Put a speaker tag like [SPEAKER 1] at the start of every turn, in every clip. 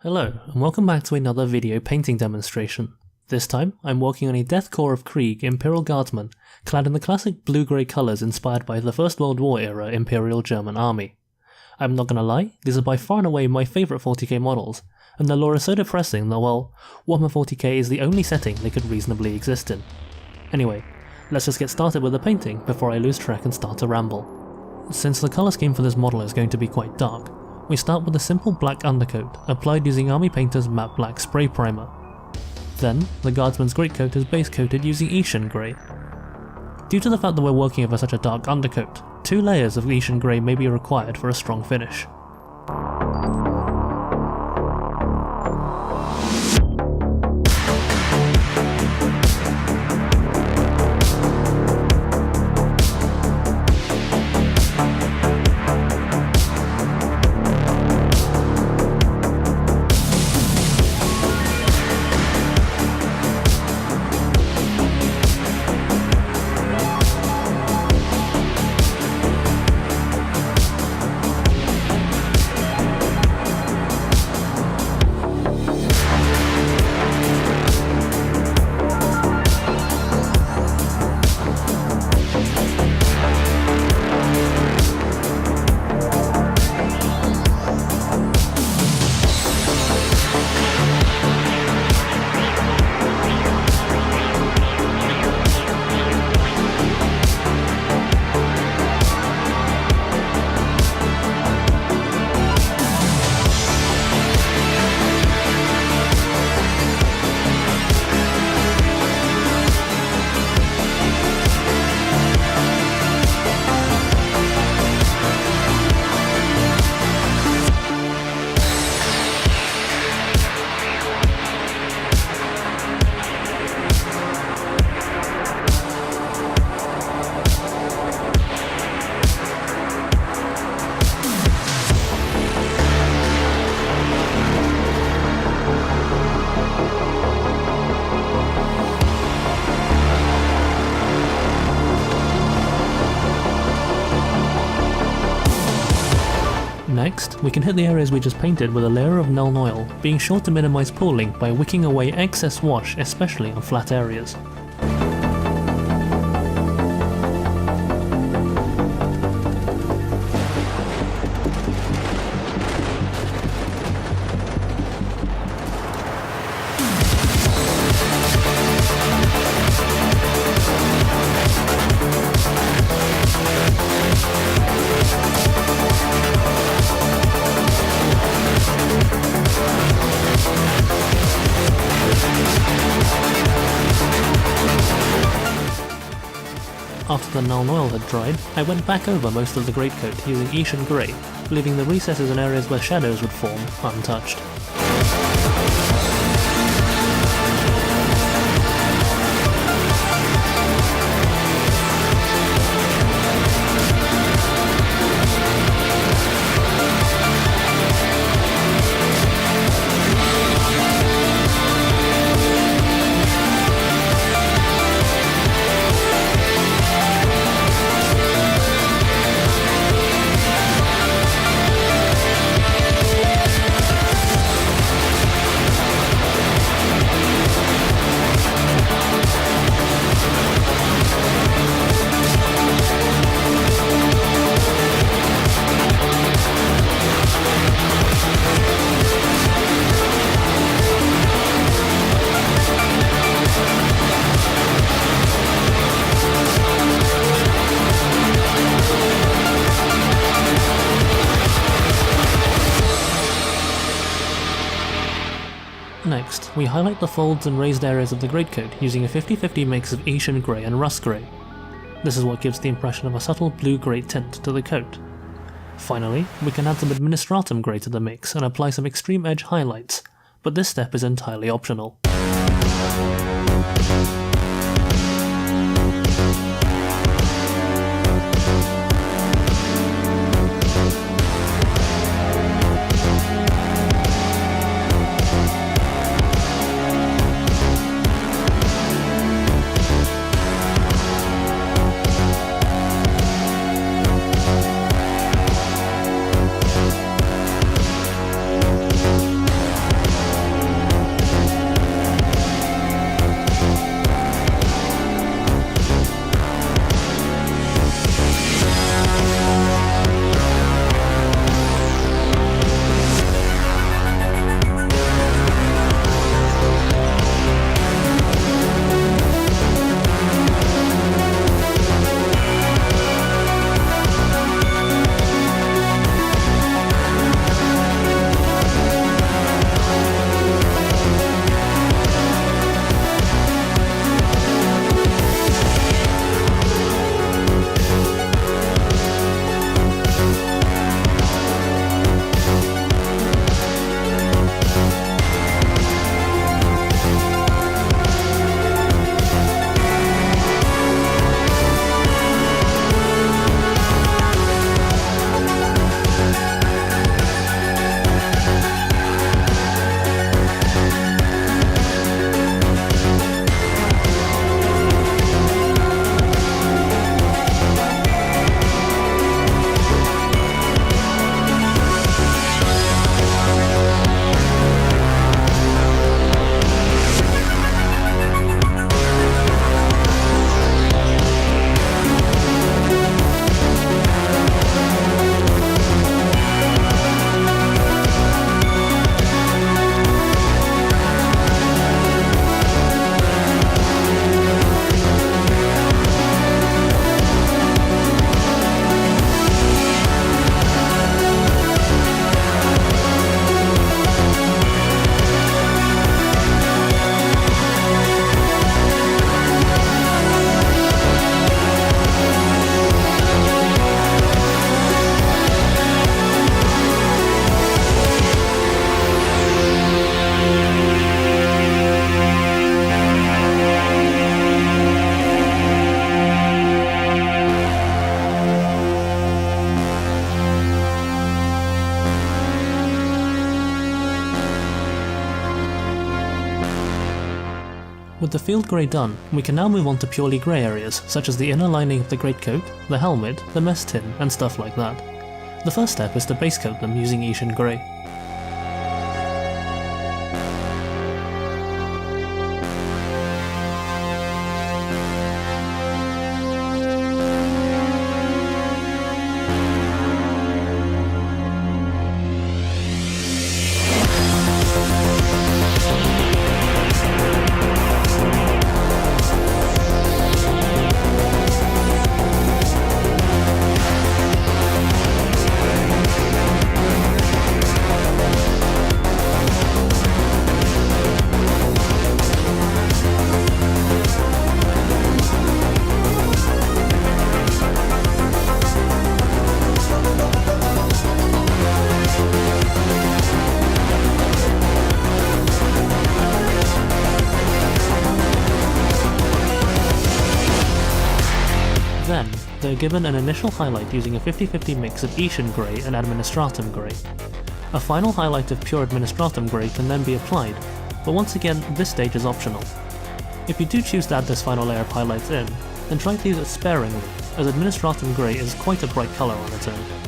[SPEAKER 1] Hello, and welcome back to another video painting demonstration. This time, I'm working on a Death Korps of Krieg Imperial Guardsman, clad in the classic blue-grey colours inspired by the First World War era Imperial German army. I'm not gonna lie, these are by far and away my favourite 40k models, and the lore is so depressing that, well, Warhammer 40k is the only setting they could reasonably exist in. Anyway, let's just get started with the painting before I lose track and start to ramble. Since the colour scheme for this model is going to be quite dark, we start with a simple black undercoat, applied using Army Painter's matte black spray primer. Then, the Guardsman's greatcoat is base coated using Eshin Grey. Due to the fact that we're working over such a dark undercoat, 2 layers of Eshin Grey may be required for a strong finish. Next, we can hit the areas we just painted with a layer of Nuln Oil, being sure to minimise pooling by wicking away excess wash, especially on flat areas. After the Nuln Oil had dried, I went back over most of the greatcoat using Eshin Grey, leaving the recesses and areas where shadows would form untouched. Next, we highlight the folds and raised areas of the greatcoat using a 50-50 mix of Eshin Grey and Russ Grey. This is what gives the impression of a subtle blue-grey tint to the coat. Finally, we can add some Administratum Grey to the mix and apply some extreme edge highlights, but this step is entirely optional. With the field grey done, we can now move on to purely grey areas, such as the inner lining of the greatcoat, the helmet, the mess tin, and stuff like that. The first step is to base coat them using Eshin Grey. Then, they're given an initial highlight using a 50-50 mix of Eshin Grey and Administratum Grey. A final highlight of pure Administratum Grey can then be applied, but once again this stage is optional. If you do choose to add this final layer of highlights in, then try to use it sparingly, as Administratum Grey is quite a bright colour on its own.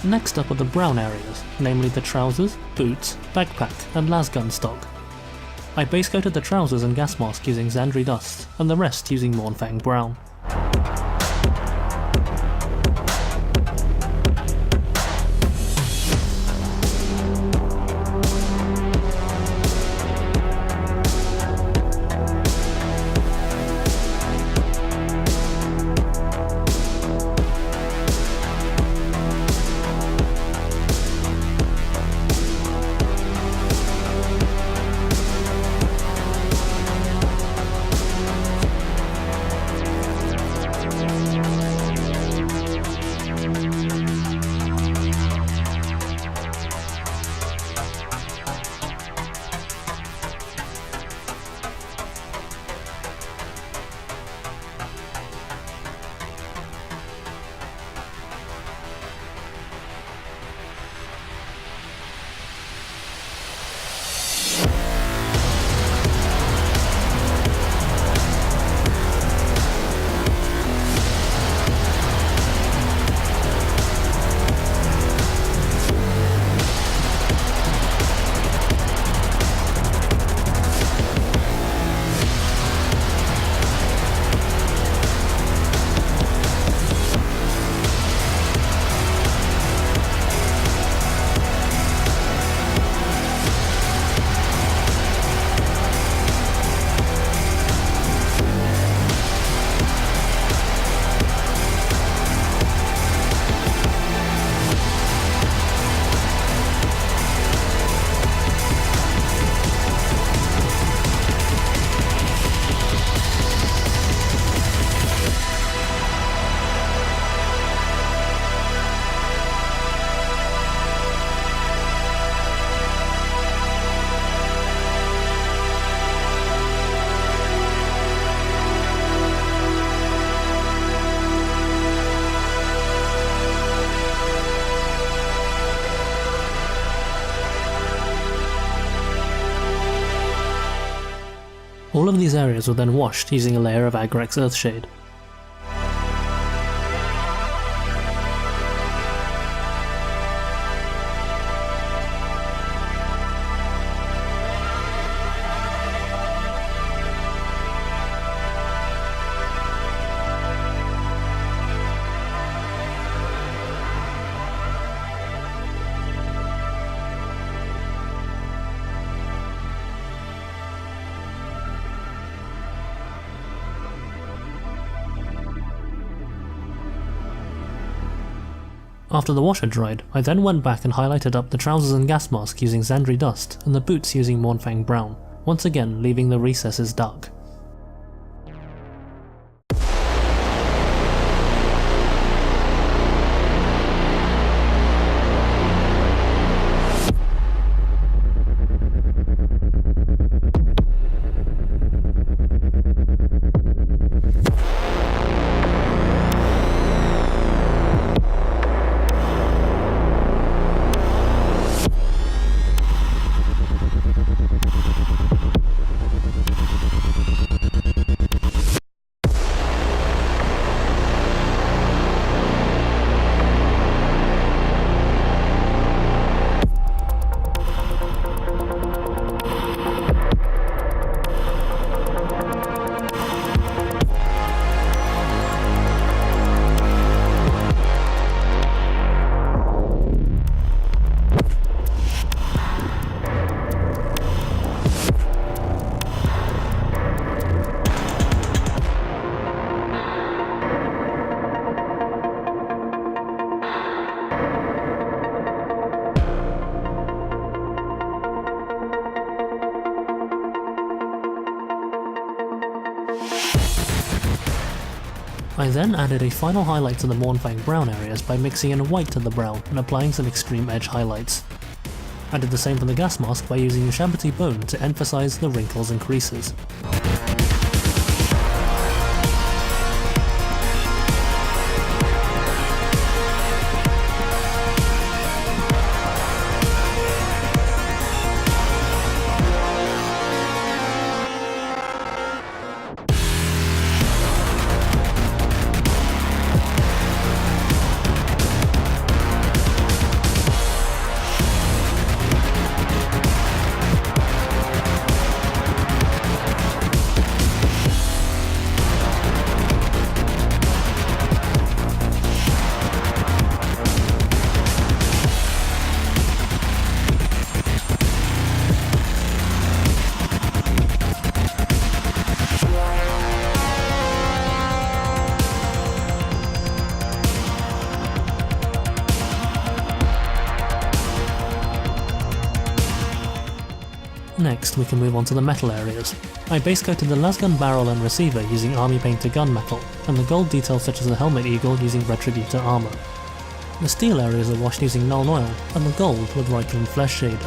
[SPEAKER 1] Next up are the brown areas, namely the trousers, boots, backpack and lasgun stock. I base coated the trousers and gas mask using Xandri Dust, and the rest using Mournfang Brown. All of these areas were then washed using a layer of Agrax Earthshade. After the wash had dried, I then went back and highlighted up the trousers and gas mask using Xandri Dust and the boots using Mournfang Brown, once again leaving the recesses dark. I then added a final highlight to the Mournfang Brown areas by mixing in white to the brown and applying some extreme edge highlights. I did the same for the gas mask by using Shabbaty Bone to emphasize the wrinkles and creases. Next, we can move on to the metal areas. I base coated the lasgun barrel and receiver using army painted gunmetal, and the gold details such as the helmet eagle using Retributor Armour. The steel areas are washed using Nuln Oil, and the gold with Reikland Fleshshade.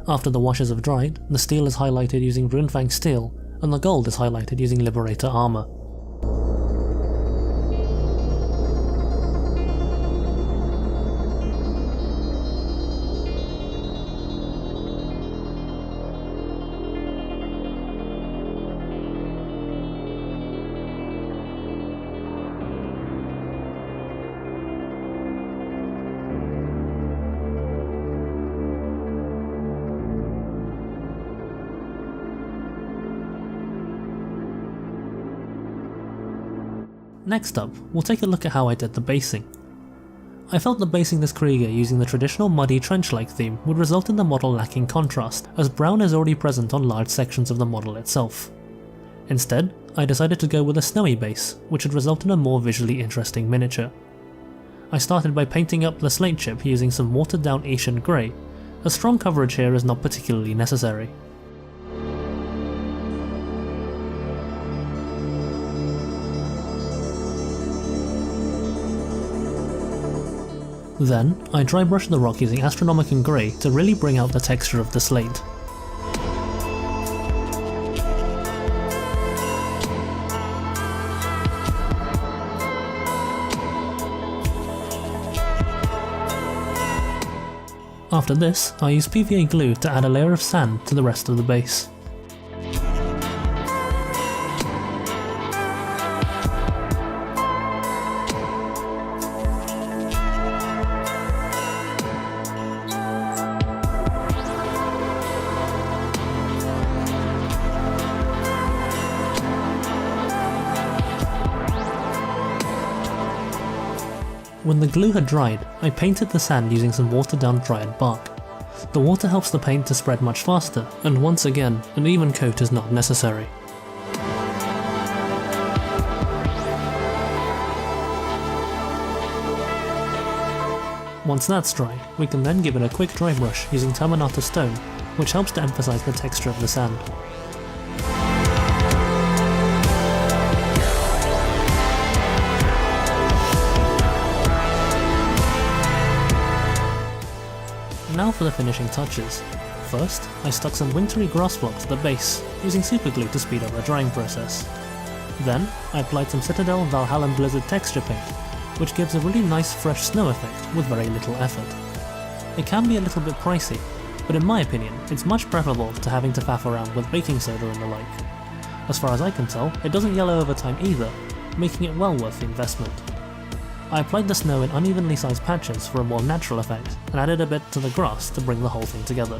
[SPEAKER 1] After the washes have dried, the steel is highlighted using Runefang Steel, and the gold is highlighted using Liberator Armour. Next up, we'll take a look at how I did the basing. I felt that basing this Krieger using the traditional muddy trench-like theme would result in the model lacking contrast, as brown is already present on large sections of the model itself. Instead, I decided to go with a snowy base, which would result in a more visually interesting miniature. I started by painting up the slate chip using some watered down Eshin Grey, as strong coverage here is not particularly necessary. Then, I dry brushed the rock using Astronomican Grey to really bring out the texture of the slate. After this, I used PVA glue to add a layer of sand to the rest of the base. When the glue had dried, I painted the sand using some watered down Dryad Bark. The water helps the paint to spread much faster, and once again, an even coat is not necessary. Once that's dry, we can then give it a quick dry brush using Terminatus Stone, which helps to emphasize the texture of the sand. Now for the finishing touches. First, I stuck some wintry grass block to the base, using superglue to speed up the drying process. Then, I applied some Citadel Valhalla Blizzard texture paint, which gives a really nice fresh snow effect with very little effort. It can be a little bit pricey, but in my opinion, it's much preferable to having to faff around with baking soda and the like. As far as I can tell, it doesn't yellow over time either, making it well worth the investment. I applied the snow in unevenly sized patches for a more natural effect, and added a bit to the grass to bring the whole thing together.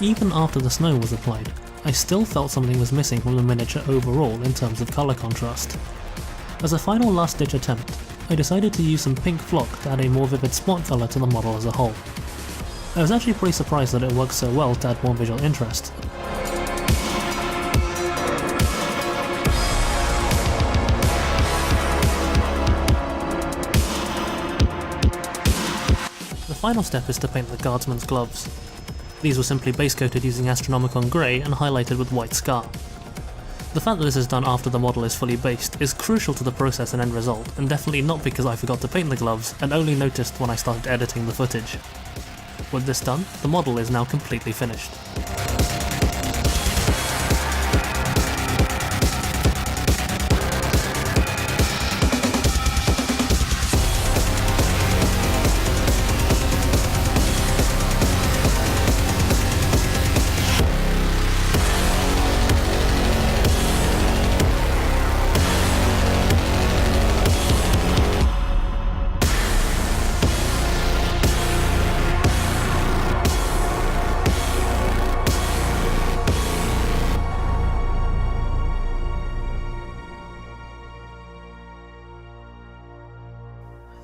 [SPEAKER 1] Even after the snow was applied, I still felt something was missing from the miniature overall in terms of colour contrast. As a final last ditch attempt, I decided to use some pink flock to add a more vivid spot colour to the model as a whole. I was actually pretty surprised that it worked so well to add more visual interest. The final step is to paint the Guardsman's gloves. These were simply base coated using Astronomican Grey and highlighted with white scar. The fact that this is done after the model is fully based is crucial to the process and end result, and definitely not because I forgot to paint the gloves and only noticed when I started editing the footage. With this done, the model is now completely finished.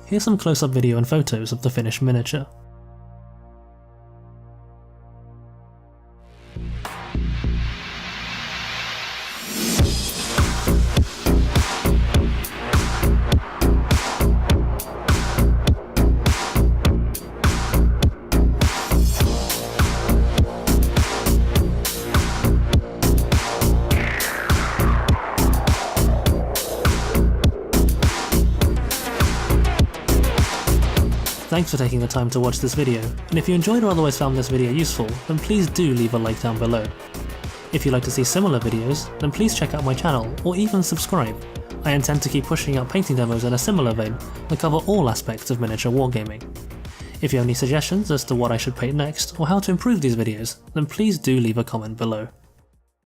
[SPEAKER 1] Here's some close-up video and photos of the finished miniature. Thanks for taking the time to watch this video, and if you enjoyed or otherwise found this video useful, then please do leave a like down below. If you'd like to see similar videos, then please check out my channel, or even subscribe. I intend to keep pushing out painting demos in a similar vein that cover all aspects of miniature wargaming. If you have any suggestions as to what I should paint next, or how to improve these videos, then please do leave a comment below.